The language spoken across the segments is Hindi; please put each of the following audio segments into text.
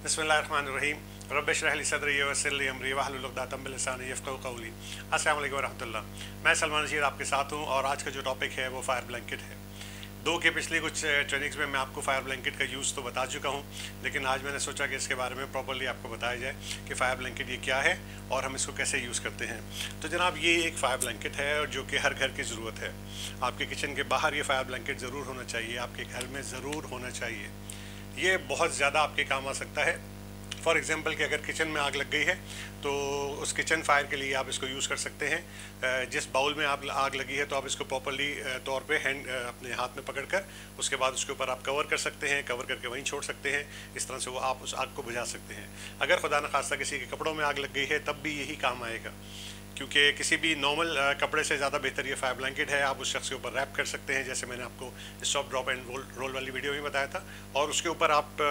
बिस्मिल्लाहिर्रहमानिर्रहीम रब्बि इश्रह ली सदरी वयस्सिर ली अमरी वहलुल उक़दतम मिन लिसानी यफ़क़हू क़ौली। अस्सलामु अलैकुम वरहमतुल्लाह। मैं सलमान रशीद आपके साथ हूँ और आज का जो टॉपिक है वो फायर ब्लैंकेट है। दो के पिछली कुछ ट्रेनिंग्स में मैं आपको फायर ब्लैंकेट का यूज़ तो बता चुका हूँ, लेकिन आज मैंने सोचा कि इसके बारे में प्रॉपर्ली आपको बताया जाए कि फ़ायर ब्लैंकेट ये क्या है और हम इसको कैसे यूज़ करते हैं। तो जनाब, ये एक फ़ायर ब्लैंकेट है और जो कि हर घर की ज़रूरत है। आपके किचन के बाहर ये फ़ायर ब्लैंकेट ज़रूर होना चाहिए, आपके घर में ज़रूर होना चाहिए। ये बहुत ज़्यादा आपके काम आ सकता है। फॉर एग्ज़ाम्पल कि अगर किचन में आग लग गई है तो उस किचन फायर के लिए आप इसको यूज़ कर सकते हैं। जिस बाउल में आग लगी है तो आप इसको प्रॉपर्ली तौर पे अपने हाथ में पकड़कर उसके बाद उसके ऊपर आप कवर कर सकते हैं, कवर करके वहीं छोड़ सकते हैं। इस तरह से वो आप उस आग को बुझा सकते हैं। अगर खुदा न खास्ता किसी के कपड़ों में आग लग गई है तब भी यही काम आएगा, क्योंकि किसी भी नॉर्मल कपड़े से ज़्यादा बेहतर ये फायर ब्लैंकेट है। आप उस शख्स के ऊपर रैप कर सकते हैं, जैसे मैंने आपको स्टॉप ड्रॉप एंड रोल वाली वीडियो में बताया था, और उसके ऊपर आप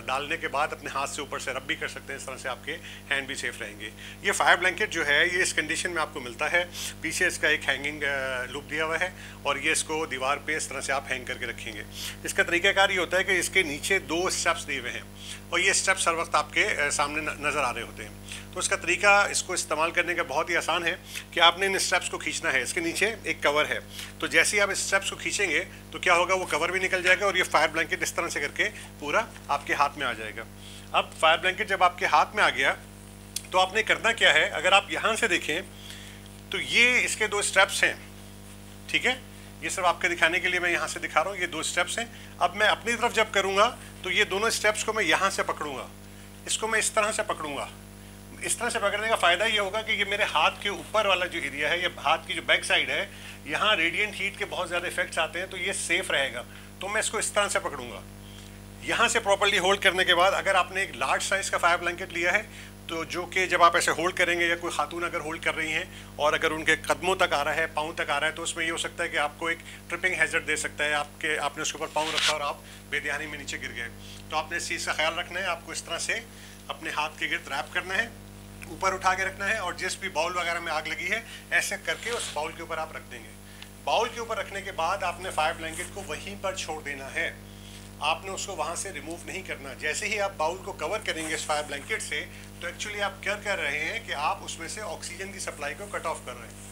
डालने के बाद अपने हाथ से ऊपर से रब भी कर सकते हैं। इस तरह से आपके हैंड भी सेफ रहेंगे। ये फायर ब्लैंकेट जो है ये इस कंडीशन में आपको मिलता है। पीछे इसका एक हैंगिंग लूप दिया हुआ है और ये इसको दीवार पे इस तरह से आप हैंग करके रखेंगे। इसका तरीक़ाकार ये होता है कि इसके नीचे दो स्टेप्स दिए हुए हैं और ये स्टेप्स हर वक्त आपके सामने नज़र आ रहे होते हैं। तो इसका तरीका इसको इस्तेमाल करने का बहुत ही आसान है कि आपने इन स्टेप्स को खींचना है। इसके नीचे एक कवर है, तो जैसे ही आप इस स्टेप्स को खींचेंगे तो क्या होगा, वो कवर भी निकल जाएगा और ये फायर ब्लैंकेट इस तरह से करके पूरा आपके हाथ में आ जाएगा। अब फायर ब्लैंकेट जब आपके हाथ में आ गया तो आपने करना क्या है, अगर आप यहाँ से देखें तो ये इसके दो स्टेप्स हैं, ठीक है। ये सिर्फ आपके दिखाने के लिए मैं यहाँ से दिखा रहा हूँ, ये दो स्टेप्स हैं। अब मैं अपनी तरफ जब करूँगा तो ये दोनों स्टेप्स को मैं यहाँ से पकड़ूंगा, इसको मैं इस तरह से पकड़ूंगा। इस तरह से पकड़ने का फ़ायदा ये होगा कि ये मेरे हाथ के ऊपर वाला जो एरिया है, ये हाथ की जो बैक साइड है, यहाँ रेडिएंट हीट के बहुत ज़्यादा इफेक्ट्स आते हैं, तो ये सेफ रहेगा। तो मैं इसको इस तरह से पकड़ूंगा। यहाँ से प्रॉपर्ली होल्ड करने के बाद अगर आपने एक लार्ज साइज़ का फायर ब्लैंकेट लिया है तो जो कि जब आप ऐसे होल्ड करेंगे, या कोई खातून अगर होल्ड कर रही हैं और अगर उनके कदमों तक आ रहा है, पाँव तक आ रहा है, तो उसमें ये हो सकता है कि आपको एक ट्रिपिंग हैजर्ड दे सकता है। आपने उसके ऊपर पाँव रखा और आप बेध्यानी में नीचे गिर गए। तो आपने इस चीज़ का ख्याल रखना है। आपको इस तरह से अपने हाथ के गिर्द रैप करना है, ऊपर उठा के रखना है, और जिस भी बाउल वगैरह में आग लगी है ऐसे करके उस बाउल के ऊपर आप रख देंगे। बाउल के ऊपर रखने के बाद आपने फायर ब्लैंकेट को वहीं पर छोड़ देना है, आपने उसको वहाँ से रिमूव नहीं करना। जैसे ही आप बाउल को कवर करेंगे इस फायर ब्लैंकेट से, तो एक्चुअली आप क्या कर रहे हैं कि आप उसमें से ऑक्सीजन की सप्लाई को कट ऑफ कर रहे हैं।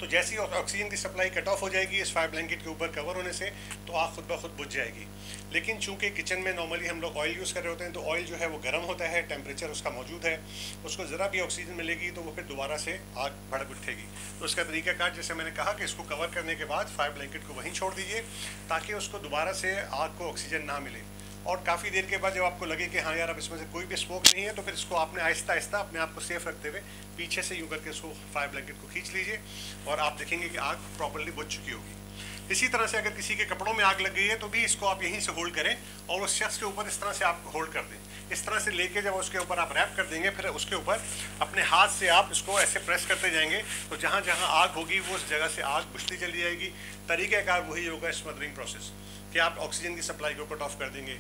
तो जैसे ही ऑक्सीजन की सप्लाई कट ऑफ हो जाएगी इस फायर ब्लैंकेट के ऊपर कवर होने से, तो आग खुद ब खुद बुझ जाएगी। लेकिन चूंकि किचन में नॉर्मली हम लोग ऑयल यूज़ कर रहे होते हैं, तो ऑयल जो है वो गर्म होता है, टेम्परेचर उसका मौजूद है, उसको ज़रा भी ऑक्सीजन मिलेगी तो वो फिर दोबारा से आग भड़क उठेगी। तो उसका तरीकाकार, जैसे मैंने कहा, कि इसको कवर करने के बाद फायर ब्लैंकेट को वहीं छोड़ दीजिए ताकि उसको दोबारा से आग को ऑक्सीजन ना मिले। और काफ़ी देर के बाद जब आपको लगे कि हाँ यार अब इसमें से कोई भी स्मोक नहीं है, तो फिर इसको आपने आहिस्ता आहिस्ता अपने आप को सेफ रखते हुए पीछे से यूँ करके इसको फायर ब्लैंकेट को खींच लीजिए और आप देखेंगे कि आग प्रॉपर्ली बुझ चुकी होगी। इसी तरह से अगर किसी के कपड़ों में आग लग गई है तो भी इसको आप यहीं से होल्ड करें और उस शख्स के ऊपर इस तरह से आप होल्ड कर दें। इस तरह से लेके जब उसके ऊपर आप रैप कर देंगे, फिर उसके ऊपर अपने हाथ से आप इसको ऐसे प्रेस करते जाएंगे, तो जहाँ जहाँ आग होगी वो उस जगह से आग बुझती चली जाएगी। तरीक़ाकार वही होगा स्मदरिंग प्रोसेस, कि आप ऑक्सीजन की सप्लाई को कट ऑफ कर देंगे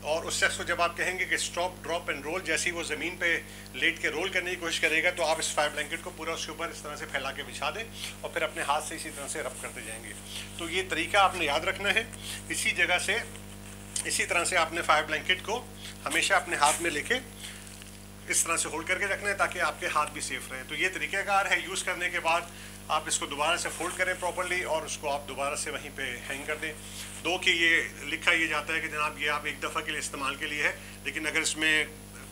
और उस शख्स को जब आप कहेंगे कि स्टॉप ड्रॉप एंड रोल, जैसे ही वो ज़मीन पे लेट के रोल करने की कोशिश करेगा, तो आप इस फायर ब्लैंकेट को पूरा उसके ऊपर इस तरह से फैला के बिछा दें और फिर अपने हाथ से इसी तरह से रब करते जाएंगे। तो ये तरीका आपने याद रखना है। इसी जगह से इसी तरह से आपने फायर ब्लैंकेट को हमेशा अपने हाथ में लेके इस तरह से होल्ड करके रखना है ताकि आपके हाथ भी सेफ रहे। तो ये तरीक़ाकार है। यूज़ करने के बाद आप इसको दोबारा से फोल्ड करें प्रॉपर्ली और उसको आप दोबारा से वहीं पे हैंग कर दें। दो कि ये लिखा ये जाता है कि जनाब ये आप एक दफ़ा के लिए इस्तेमाल के लिए है, लेकिन अगर इसमें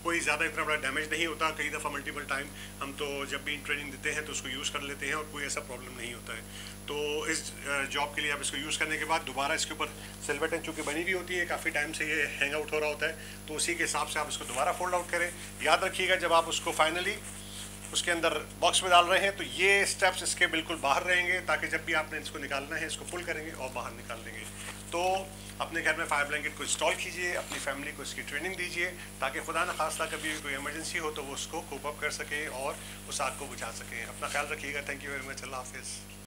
कोई ज़्यादा इतना बड़ा डैमेज नहीं होता, कई दफ़ा मल्टीपल टाइम हम तो जब भी ट्रेनिंग देते हैं तो उसको यूज़ कर लेते हैं और कोई ऐसा प्रॉब्लम नहीं होता है। तो इस जॉब के लिए आप इसको यूज़ करने के बाद दोबारा इसके ऊपर सिलबटन चूँकि बनी हुई होती है, काफ़ी टाइम से ये हैंग आउट हो रहा होता है, तो उसी के हिसाब से आप इसको दोबारा फोल्ड आउट करें। याद रखिएगा जब आप उसको फाइनली उसके अंदर बॉक्स में डाल रहे हैं तो ये स्टेप्स इसके बिल्कुल बाहर रहेंगे, ताकि जब भी आपने इसको निकालना है इसको पुल करेंगे और बाहर निकाल देंगे। तो अपने घर में फायर ब्लैंकेट को इंस्टॉल कीजिए, अपनी फैमिली को इसकी ट्रेनिंग दीजिए ताकि खुदा न खास्ता कभी कोई इमरजेंसी हो तो वो उसको कोप अप कर सके और उस आग को बुझा सके। अपना ख्याल रखिएगा। Thank you very much. Allah हाफिज़।